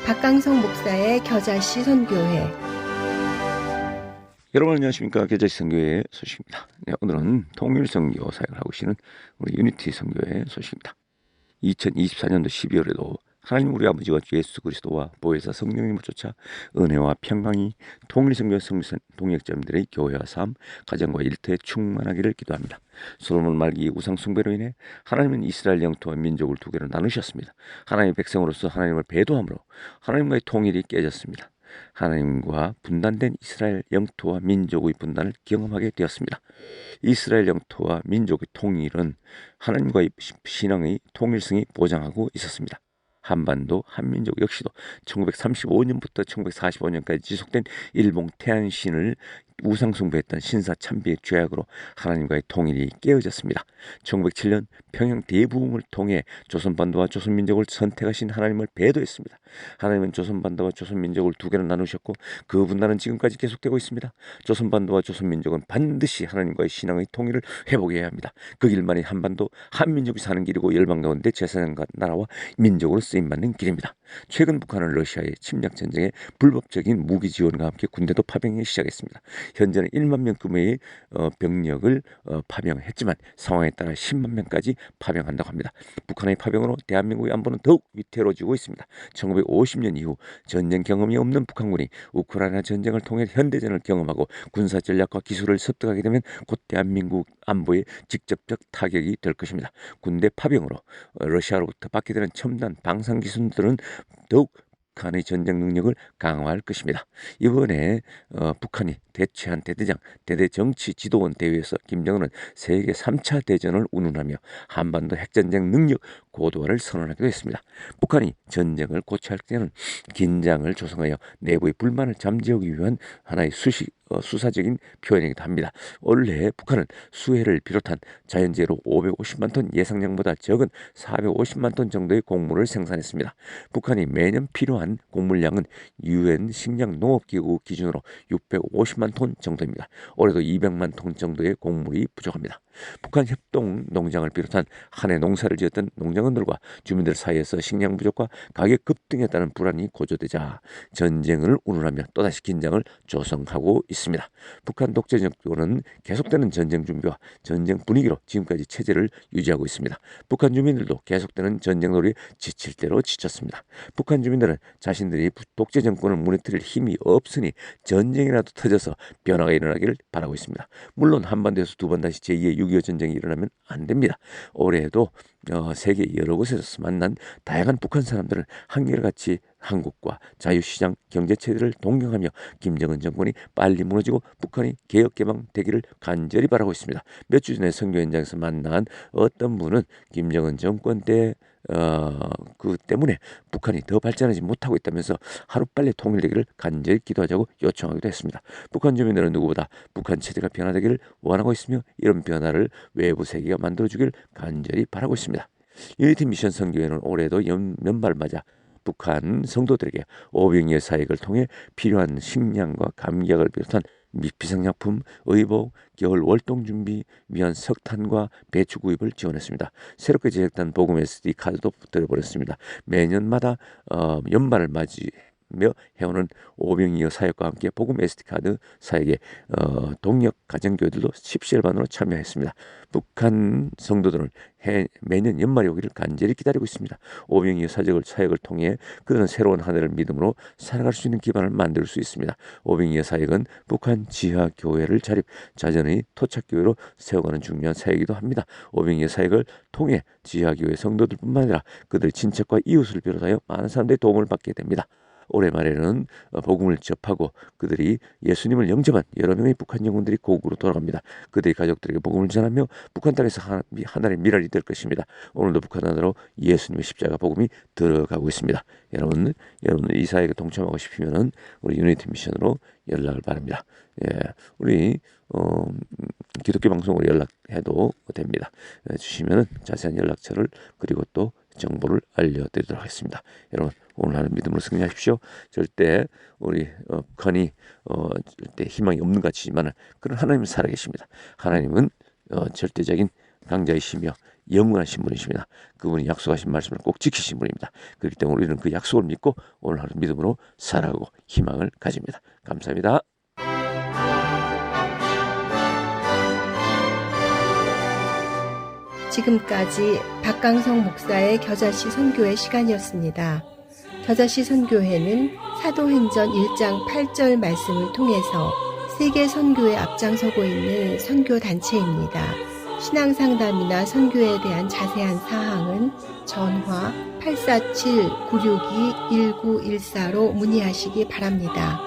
박강성 목사의 겨자씨 선교회. 여러분 안녕하십니까. 겨자씨 선교회 소식입니다. 네, 오늘은 통일선교 사역을 하고 계시는 우리 유니티 선교회 소식입니다. 2024년도 12월에도 하나님 우리 아버지와 주 예수 그리스도와 보혜사 성령님을 쫓아 은혜와 평강이 통일선교 성선 동역자들의 교회와 삶, 가정과 일터에 충만하기를 기도합니다. 솔로몬 말기 우상 숭배로 인해 하나님은 이스라엘 영토와 민족을 두 개로 나누셨습니다. 하나님의 백성으로서 하나님을 배도함으로 하나님과의 통일이 깨졌습니다. 하나님과 분단된 이스라엘 영토와 민족의 분단을 경험하게 되었습니다. 이스라엘 영토와 민족의 통일은 하나님과의 신앙의 통일성이 보장하고 있었습니다. 한반도 한민족 역시도 1935년부터 1945년까지 지속된 일본 태안신을 우상숭배했던 신사참배의 죄악으로 하나님과의 통일이 깨어졌습니다. 1907년 평양 대부흥을 통해 조선반도와 조선민족을 선택하신 하나님을 배도했습니다. 하나님은 조선반도와 조선민족을 두 개로 나누셨고 그 분단은 지금까지 계속되고 있습니다. 조선반도와 조선민족은 반드시 하나님과의 신앙의 통일을 회복해야 합니다. 그 길만이 한반도 한민족이 사는 길이고 열방 가운데 제사장과 나라와 민족으로 쓰임받는 길입니다. 최근 북한은 러시아의 침략전쟁에 불법적인 무기 지원과 함께 군대도 파병하기 시작했습니다. 현재는 1만 명 규모의 병력을 파병했지만 상황에 따라 10만 명까지 파병한다고 합니다. 북한의 파병으로 대한민국의 안보는 더욱 위태로워지고 있습니다. 1950년 이후 전쟁 경험이 없는 북한군이 우크라이나 전쟁을 통해 현대전을 경험하고 군사 전략과 기술을 습득하게 되면 곧 대한민국 안보에 직접적 타격이 될 것입니다. 군대 파병으로 러시아로부터 받게 되는 첨단 방산 기술들은 더욱 북한의 전쟁 능력을 강화할 것입니다. 이번에 북한이 대최한 대대장 대대정치 지도원 대회에서 김정은은 세계 3차 대전을 운운하며 한반도 핵전쟁 능력 고도화를 선언하기도 했습니다. 북한이 전쟁을 고취할 때는 긴장을 조성하여 내부의 불만을 잠재우기 위한 하나의 수사적인 표현이기도 합니다. 원래 북한은 수해를 비롯한 자연재해로 550만 톤 예상량보다 적은 450만 톤 정도의 곡물을 생산했습니다. 북한이 매년 필요한 곡물량은 UN 식량농업기구 기준으로 650만 톤 정도입니다. 올해도 200만 톤 정도의 곡물이 부족합니다. 북한 협동 농장을 비롯한 한 해 농사를 지었던 농장원들과 주민들 사이에서 식량 부족과 가격 급등에 따른 불안이 고조되자 전쟁을 운운하며 또다시 긴장을 조성하고 있습니다. 북한 독재 정권은 계속되는 전쟁 준비와 전쟁 분위기로 지금까지 체제를 유지하고 있습니다. 북한 주민들도 계속되는 전쟁 놀이에 지칠 대로 지쳤습니다. 북한 주민들은 자신들이 독재 정권을 무너뜨릴 힘이 없으니 전쟁이라도 터져서 변화가 일어나기를 바라고 있습니다. 물론 한반도에서 두 번 다시 제2의 6.25 전쟁이 일어나면 안 됩니다. 올해에도 세계 여러 곳에서 만난 다양한 북한 사람들은 한결같이 한국과 자유시장 경제체제를 동경하며 김정은 정권이 빨리 무너지고 북한이 개혁개방되기를 간절히 바라고 있습니다. 몇 주 전에 선교 현장에서 만난 어떤 분은 김정은 정권 때 그 때문에 북한이 더 발전하지 못하고 있다면서 하루빨리 통일되기를 간절히 기도하자고 요청하기도 했습니다. 북한 주민들은 누구보다 북한 체제가 변화되기를 원하고 있으며 이런 변화를 외부 세계가 만들어주길 간절히 바라고 있습니다. 유니티 미션 선교회는 올해도 연말을 맞아 북한 성도들에게 오병이어 사역을 통해 필요한 식량과 감기약을 비롯한 비상약품, 의복, 겨울 월동 준비 위한 석탄과 배추 구입을 지원했습니다. 새롭게 제작된 복음 SD 카드도 드려버렸습니다. 매년마다 연말을 맞이며 해오는 오병이어 사역과 함께 복음 SD카드 사역에 동력 가정교회들도 십시일반으로 참여했습니다. 북한 성도들은 매년 연말이 오기를 간절히 기다리고 있습니다. 오병이어 사역을 통해 그들은 새로운 한 해를 믿음으로 살아갈 수 있는 기반을 만들 수 있습니다. 오병이어 사역은 북한 지하교회를 자립 자전의 토착교회로 세워가는 중요한 사역이기도 합니다. 오병이어 사역을 통해 지하교회 성도들뿐만 아니라 그들 친척과 이웃을 비롯하여 많은 사람들의 도움을 받게 됩니다. 올해 말에는 복음을 접하고 그들이 예수님을 영접한 여러 명의 북한 영혼들이 고국으로 돌아갑니다. 그들의 가족들에게 복음을 전하며 북한 땅에서 하나님의 미랄이 될 것입니다. 오늘도 북한 안으로 예수님의 십자가 복음이 들어가고 있습니다. 여러분 이 사역에 동참하고 싶으면 우리 유니티 미션으로 연락을 바랍니다. 예, 우리 기독교 방송으로 연락해도 됩니다. 주시면 자세한 연락처를 그리고 또 정보를 알려드리도록 하겠습니다. 여러분 오늘 하는 믿음으로 승리하십시오. 절대 우리 북한이 절대 희망이 없는 것 같지만 그런 하나님은 살아계십니다. 하나님은 절대적인 강자이시며 영원하신 분이십니다. 그분이 약속하신 말씀을 꼭 지키신 분입니다. 그렇기 때문에 우리는 그 약속을 믿고 오늘 하루 믿음으로 살아가고 희망을 가집니다. 감사합니다. 지금까지 박강성 목사의 겨자씨 선교회 시간이었습니다. 겨자씨 선교회는 사도행전 1장 8절 말씀을 통해서 세계 선교에 앞장서고 있는 선교단체입니다. 신앙상담이나 선교에 대한 자세한 사항은 전화 847-962-1914로 문의하시기 바랍니다.